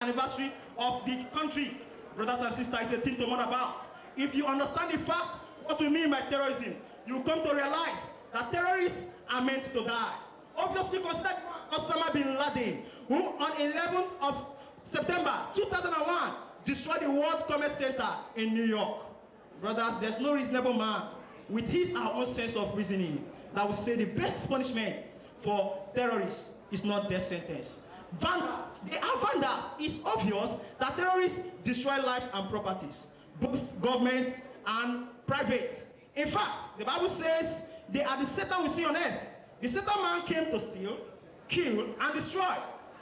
anniversary of the country. Brothers and sisters, it's a thing to mourn about. If you understand the fact, what we mean by terrorism, you come to realize that terrorists are meant to die. Obviously, consider Osama bin Laden, who on 11th of September 2001 destroyed the World Commerce Center in New York. Brothers, there's no reasonable man with his or her own sense of reasoning that will say the best punishment for terrorists is not death sentence. Vandals, they are vandals. It's obvious that terrorists destroy lives and properties, both government and private. In fact, the Bible says they are the Satan we see on earth. The Satan man came to steal, kill, and destroy.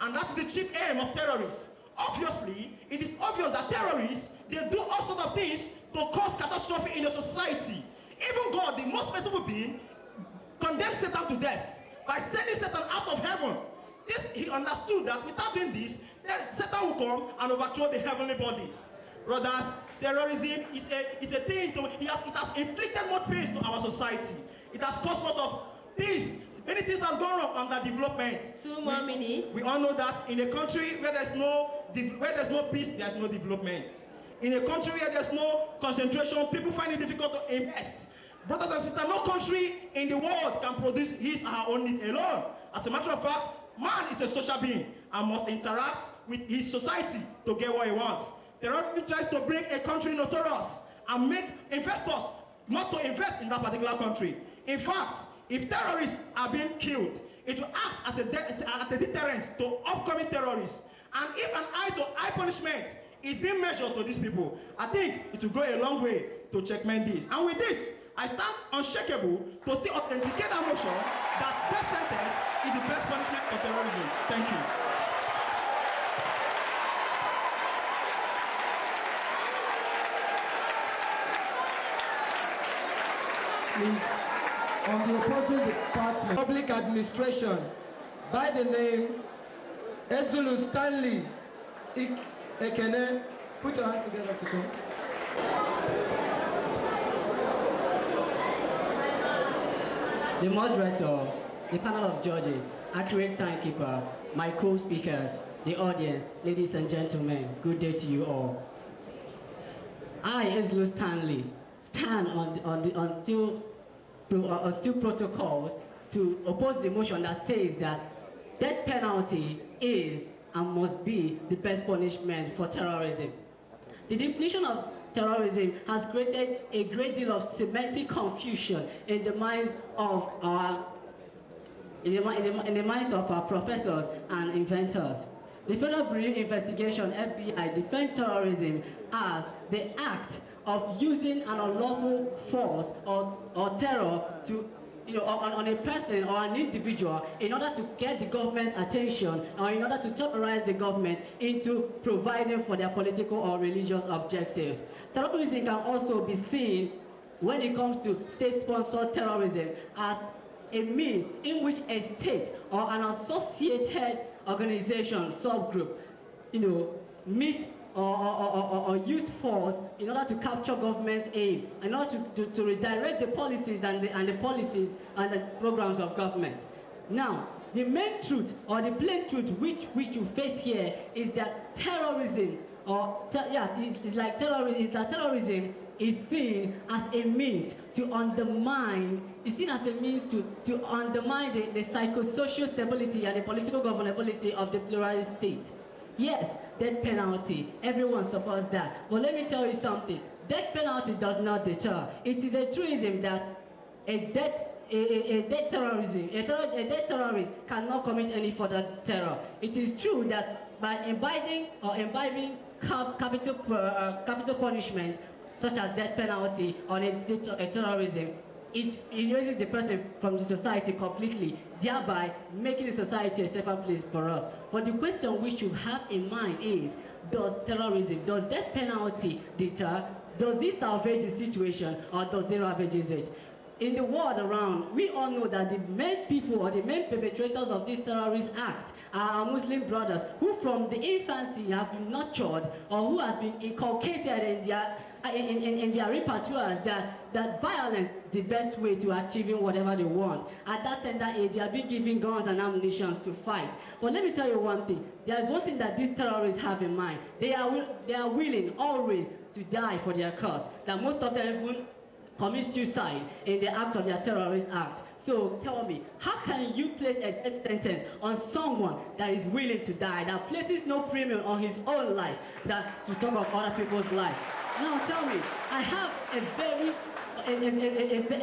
And that's the chief aim of terrorists. Obviously, it is obvious that terrorists, they do all sorts of things to cause catastrophe in the society. Even God, the most merciful being, condemned Satan to death by sending Satan out of heaven. This, he understood that without doing this, Satan will come and overthrow the heavenly bodies. Brothers, terrorism is a thing it has inflicted more pain to our society. It has caused lots of things. Many things has gone wrong under development. 2 more minutes. We all know that in a country where there's no peace, there's no development. In a country where there's no concentration, people find it difficult to invest. Brothers and sisters, no country in the world can produce his or her own need alone. As a matter of fact, man is a social being and must interact with his society to get what he wants. Terrorism tries to bring a country notorious and make investors not to invest in that particular country. In fact, if terrorists are being killed, it will act as a deterrent to upcoming terrorists. And if an eye-to-eye punishment is being measured to these people, I think it will go a long way to checkmate this. And with this, I stand unshakable to still authenticate that motion that death sentence is the best punishment for terrorism. Thank you. Please, on the opposing department, public administration, by the name Ezulu Stanley Ekene. Put your hands together, Siko. The moderator, the panel of judges, accurate timekeeper, my co-speakers, the audience, ladies and gentlemen, good day to you all. I, Ezulu Stanley, stand on still protocols to oppose the motion that says that death penalty is and must be the best punishment for terrorism. The definition of terrorism has created a great deal of semantic confusion in the minds of our professors and inventors. The Federal Bureau of Investigation (FBI) defines terrorism as the act of using an unlawful force or terror to on a person or an individual in order to get the government's attention or in order to terrorize the government into providing for their political or religious objectives. Terrorism can also be seen when it comes to state-sponsored terrorism as a means in which a state or an associated organization, subgroup, meet or use force in order to capture government's aim, in order to redirect the policies and the policies and the programs of government. Now, the main truth or the plain truth which you face here is that terrorism terrorism is seen as a means to undermine, to undermine the psychosocial stability and the political governability of the pluralist state. Yes, death penalty, everyone supports that. But let me tell you something, death penalty does not deter. It is a truism that a death terrorist cannot commit any further terror. It is true that by imbibing capital punishment, such as death penalty on a terrorism, it erases the person from the society completely, thereby making the society a safer place for us. But the question we should have in mind is, does death penalty deter? Does this salvage the situation or does it ravage it? in the world around, we all know that the main people or the main perpetrators of this terrorist act are our Muslim brothers who from the infancy have been nurtured or who have been inculcated in their repertoires that violence is the best way to achieving whatever they want. At that tender age, they are being given guns and ammunition to fight. But let me tell you one thing. There is one thing that these terrorists have in mind. They are willing always to die for their cause. That most of them even commit suicide in the act of their terrorist act. So tell me, how can you place a death sentence on someone that is willing to die, that places no premium on his own life, that to talk of other people's life? Now tell me, I have a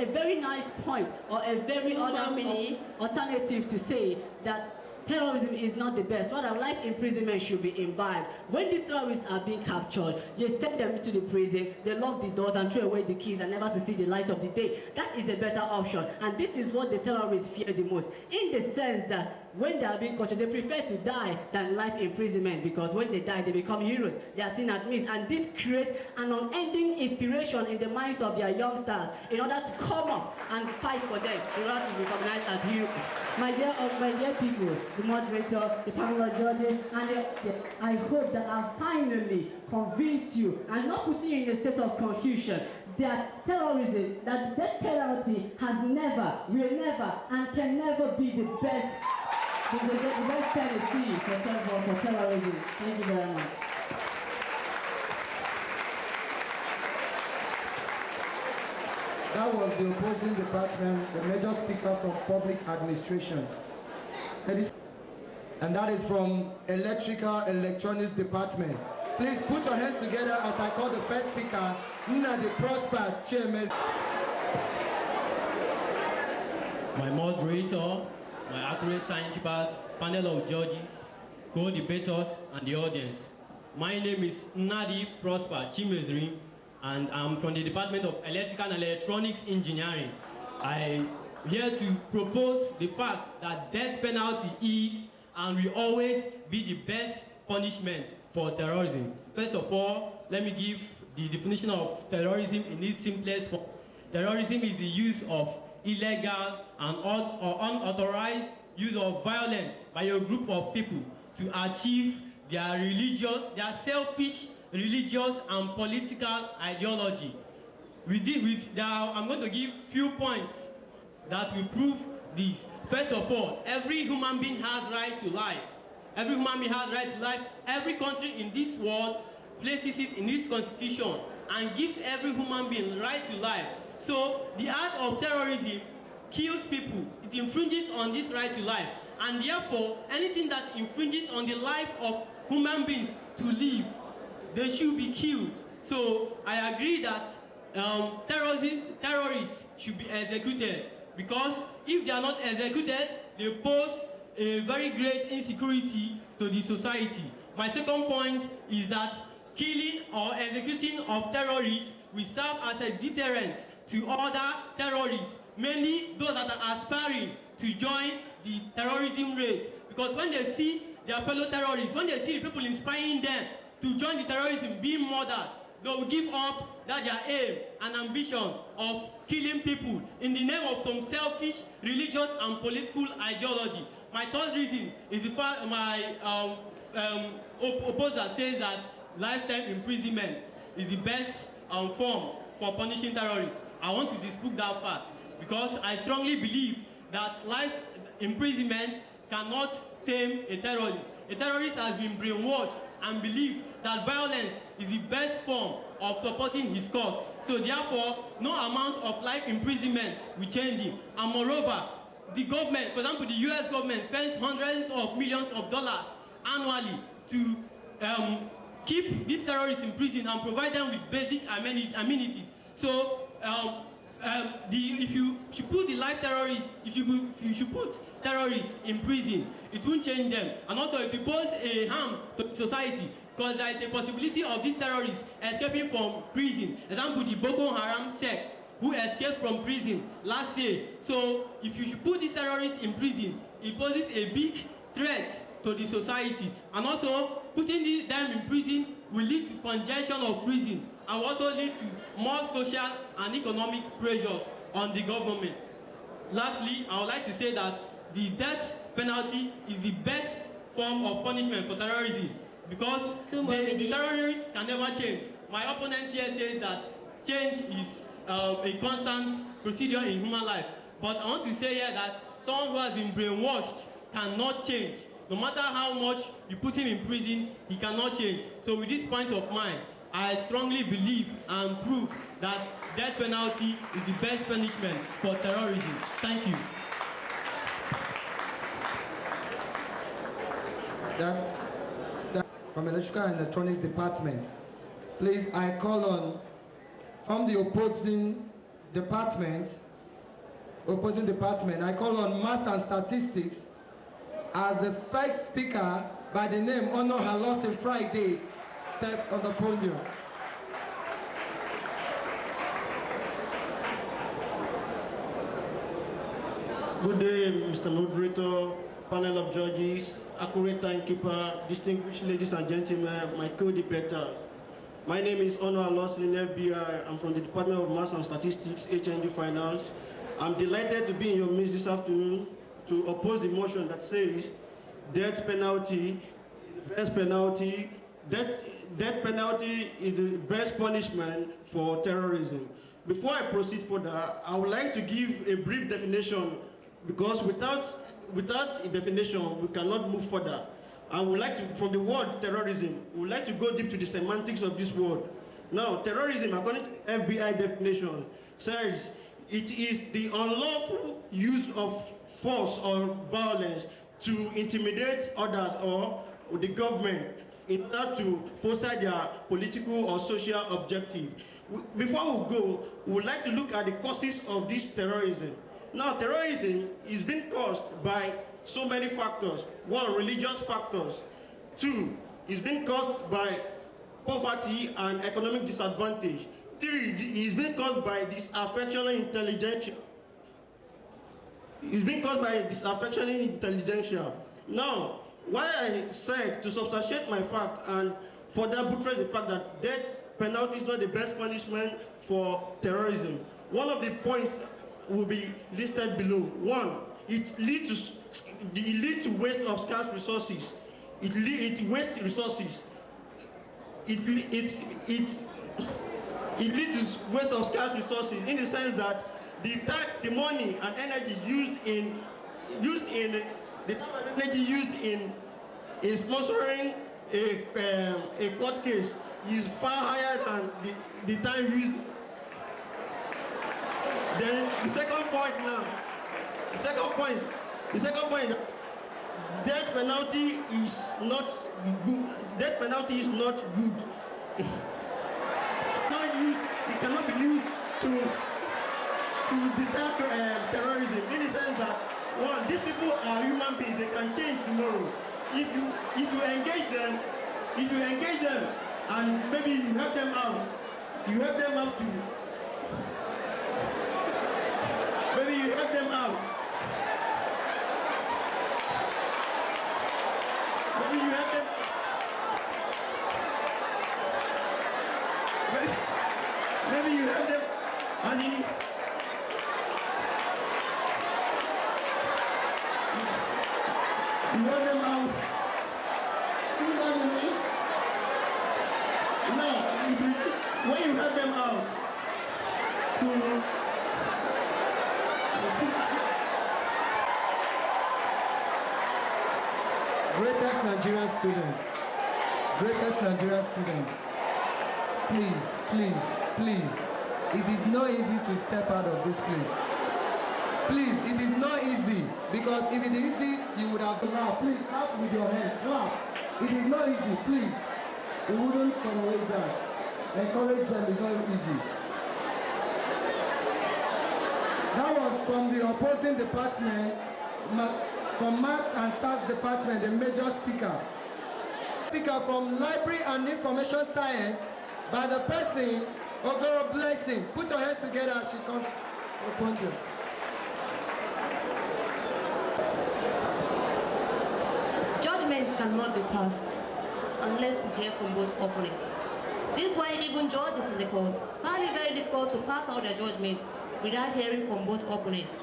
very nice point or a very alternative to say that terrorism is not the best. Rather, life imprisonment should be imbibed. When these terrorists are being captured, you send them to the prison, they lock the doors and throw away the keys and never to see the light of the day. That is a better option. And this is what the terrorists fear the most. In the sense that when they are being captured, they prefer to die than life imprisonment, because when they die, they become heroes. They are seen as myths, and this creates an unending inspiration in the minds of their youngsters in order to come up and fight for them, in order to be recognized as heroes. My dear people, the moderator, the panel of judges, and I hope that I've finally convinced you and not putting you in a state of confusion that terrorism, that the death penalty has never, will never, and can never be the best penalty for terrorism. Thank you very much. That was the opposing department, the major speaker from public administration. And that is from electrical electronics department. Please put your hands together as I call the first speaker, Nnadi Prosper, Chairman. My moderator, my accurate timekeepers, panel of judges, co-debaters, and the audience. My name is Nnadi Prosper Chimezri, and I'm from the Department of Electrical and Electronics Engineering. I'm here to propose the fact that death penalty is and will always be the best punishment for terrorism. First of all, let me give the definition of terrorism in its simplest form. Terrorism is the use of illegal and or unauthorized use of violence by a group of people to achieve their selfish religious and political ideology. I'm going to give few points that will prove this. First of all, every human being has right to life. Every human being has right to life. Every country in this world places it in its constitution and gives every human being right to life. So the act of terrorism kills people. It infringes on this right to life. And therefore, anything that infringes on the life of human beings to live, they should be killed. So I agree that terrorists should be executed, because if they are not executed, they pose a very great insecurity to the society. My second point is that killing or executing of terrorists will serve as a deterrent to other terrorists, mainly those that are aspiring to join the terrorism race. Because when they see their fellow terrorists, when they see the people inspiring them to join the terrorism being murdered, they will give up that their aim and ambition of killing people in the name of some selfish religious and political ideology. My third reason is the fact my opposer says that lifetime imprisonment is the best form for punishing terrorists. I want to dispute that fact, because I strongly believe that life imprisonment cannot tame a terrorist. A terrorist has been brainwashed and believes that violence is the best form of supporting his cause. So therefore, no amount of life imprisonment will change him. And moreover, the government, for example, the US government spends hundreds of millions of dollars annually to keep these terrorists in prison and provide them with basic amenities. So if you should put the life terrorists, if you should put terrorists in prison, it won't change them. And also it will pose a harm to society, because there is a possibility of these terrorists escaping from prison. Example, the Boko Haram sect, who escaped from prison last year. So if you should put these terrorists in prison, it poses a big threat to the society. And also, putting them in prison will lead to congestion of prison and also lead to more social and economic pressures on the government. Lastly, I would like to say that the death penalty is the best form of punishment for terrorism because the terrorists can never change. My opponent here says that change is a constant procedure in human life. But I want to say here that someone who has been brainwashed cannot change. No matter how much you put him in prison, he cannot change. So with this point of mind, I strongly believe and prove that death penalty is the best punishment for terrorism. Thank you. That from Electrical and Electronics Department. Please, I call on, from the opposing department, I call on Maths and Statistics as the first speaker by the name Honor Halosin Friday steps on the podium. Good day, Mr. Moderator, panel of judges, accurate timekeeper, distinguished ladies and gentlemen, my co-debaters. My name is Honor Halosin, FBI. I'm from the Department of Maths and Statistics, HND Finance. I'm delighted to be in your midst this afternoon to oppose the motion that says death penalty is the best penalty. Death penalty is the best punishment for terrorism. Before I proceed further, I would like to give a brief definition because without a definition, we cannot move further. And we would like to, from the word terrorism, we would like to go deep to the semantics of this word. Now, terrorism, according to FBI definition, says it is the unlawful use of force or violence to intimidate others or the government in order to foster their political or social objective. Before we go, we would like to look at the causes of this terrorism. Now, terrorism is being caused by so many factors. One, religious factors. Two, it's being caused by poverty and economic disadvantage. Three, it's being caused by disaffectionate intelligentsia. It's being caused by disaffectionate intelligentsia. Now, why I said to substantiate my fact and further buttress the fact that death penalty is not the best punishment for terrorism, one of the points will be listed below. One, it leads to waste of scarce resources. It wastes resources. It leads to waste of scarce resources in the sense that the time, the money and energy used in sponsoring a court case is far higher than the time used. Then the second point now. The second point is death penalty is not good. Death penalty is not good. It cannot be used to deter terrorism in the sense that one, these people are human beings. They can change tomorrow. If you engage them, and maybe you help them out to. Maybe you help them out. Maybe you help them. Maybe you help them. And you help them out. No, when you help them out Greatest Nigerian students, please, it is not easy to step out of this place. Please, it is not easy, because if it is easy, you would have clapped. Please clap with your hand, clap. It is not easy, please. We wouldn't tolerate that. Encourage them, it's not easy. That was from the opposing department, from Maths and Stats Department, the major speaker. Speaker from Library and Information Science by the person, Ogoro Blessing. Put your hands together as she comes to the podium. Judgments cannot be passed unless we hear from both opponents. This is why even judges in the court find it very difficult to pass out their judgment without hearing from both opponents.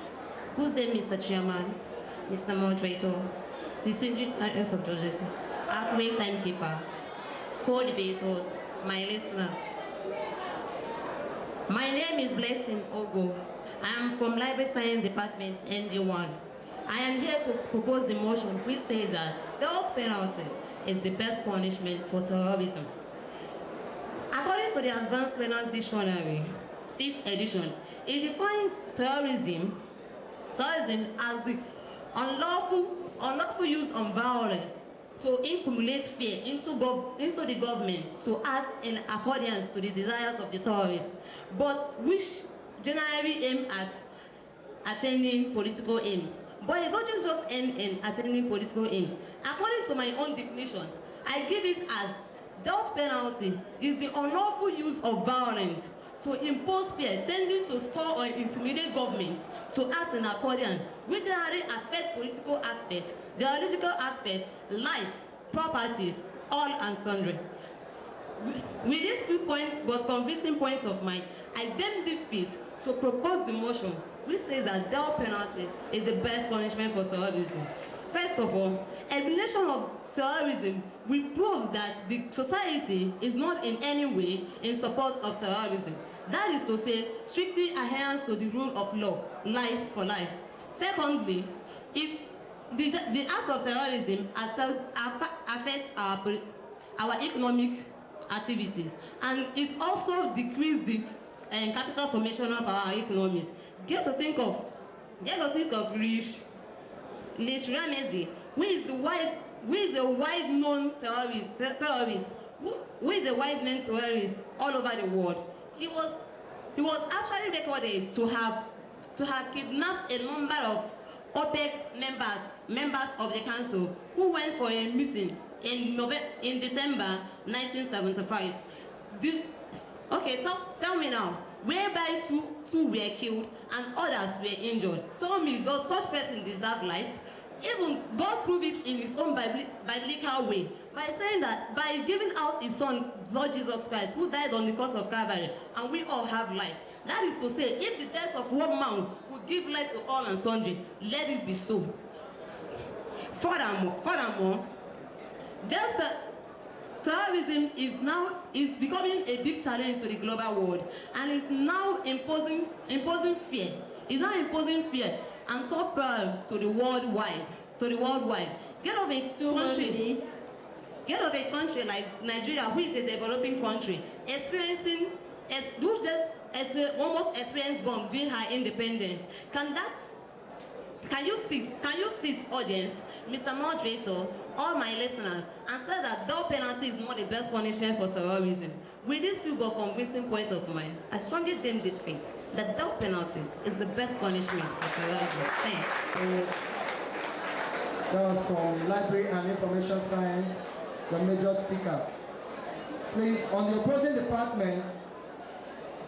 Whose name, Mr. Chairman, Mr. Moderator, distinguished members of judges, accurate timekeeper, co-debaters, my listeners. My name is Blessing Ogo. I am from Library Science Department, ND1. I am here to propose the motion which states that death penalty is the best punishment for terrorism. According to the Advanced Learners Dictionary, this edition, it defines terrorism as the unlawful use of violence to inculcate fear into the government to act in accordance to the desires of the terrorists, but which generally aim at attaining political aims. But it doesn't just end in attaining political aims. According to my own definition, I give it as death penalty is the unlawful use of violence to impose fear tending to spur or intimidate governments to act in accordance which generally affect political aspects, the political aspects, life, properties, all and sundry. With these few points but convincing points of mine, I deemed it fit to propose the motion which says that death penalty is the best punishment for terrorism. First of all, elimination of terrorism will prove that the society is not in any way in support of terrorism. That is to say, strictly adherence to the rule of law, life for life. Secondly, the acts of terrorism affects our economic activities, and it also decreases the capital formation of our economies. Get to think of Rish Ramezi, who is the wide-known terrorist, who is a wide-known terrorist all over the world. He was actually recorded to have kidnapped a number of OPEC members of the council who went for a meeting in December 1975. Tell me now, whereby two were killed and others were injured. Tell me, does such person deserve life? Even God proved it in his own biblical way by saying that by giving out his son, Lord Jesus Christ, who died on the cross of Calvary, and we all have life. That is to say, if the death of one man would give life to all and sundry, let it be so. Furthermore, terrorism is becoming a big challenge to the global world, and is now imposing fear. It's now imposing fear and top priority to the worldwide. Get of a country like Nigeria, who is a developing country, almost experienced bomb during her independence. Can you sit, audience, Mr. Moderator, all my listeners, and say that death penalty is not the best punishment for terrorism? With these few but convincing points of mine, I strongly deemed it fit that death penalty is the best punishment for terrorism. Thanks. That was from Library and Information Science, the major speaker. Please, on the opposing department,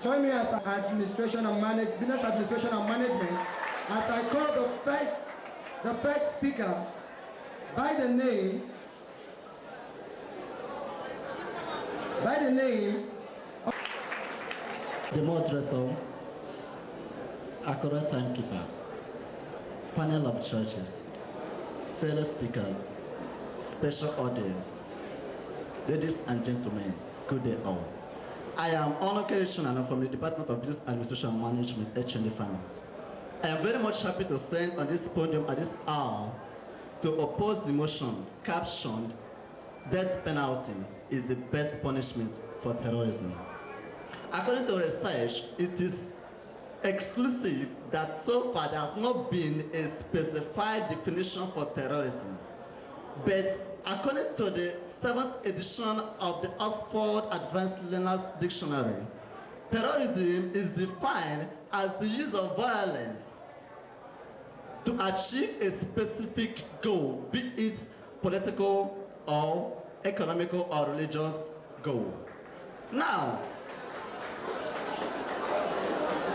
join me as administration and business administration and management as I call the first speaker by the name of the moderator, accurate timekeeper, panel of judges, fellow speakers, special audience, ladies and gentlemen, good day all. I am Ono Kerichunano from the Department of Business Administration and Management, HND Finance. I am very much happy to stand on this podium at this hour to oppose the motion captioned, death penalty is the best punishment for terrorism. According to research, it is exclusive that so far there has not been a specified definition for terrorism. But according to the 7th edition of the Oxford Advanced Learners Dictionary, terrorism is defined as the use of violence to achieve a specific goal, be it political or economical or religious goal. Now,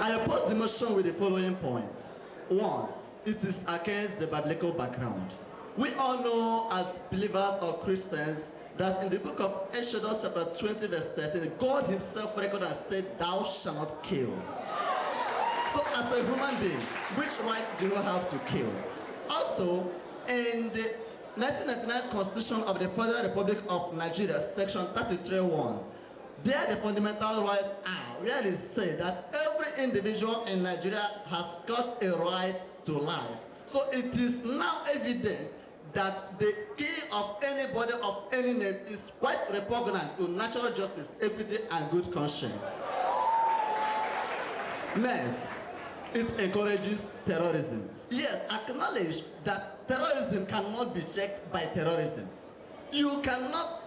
I oppose the motion with the following points. 1, it is against the biblical background. We all know as believers or Christians that in the book of Exodus chapter 20 verse 13, God himself recorded and said, thou shalt not kill. So as a human being, which right do you have to kill? Also, in the 1999 Constitution of the Federal Republic of Nigeria, Section 33(1), there the fundamental rights are where it says that every individual in Nigeria has got a right to life. So it is now evident that the killing of anybody of any name is quite repugnant to natural justice, equity, and good conscience. Next, it encourages terrorism. Yes, acknowledge that terrorism cannot be checked by terrorism. You cannot,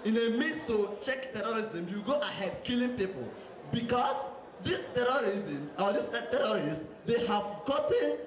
in a means to check terrorism, you go ahead killing people because this terrorism or this terrorists, they have gotten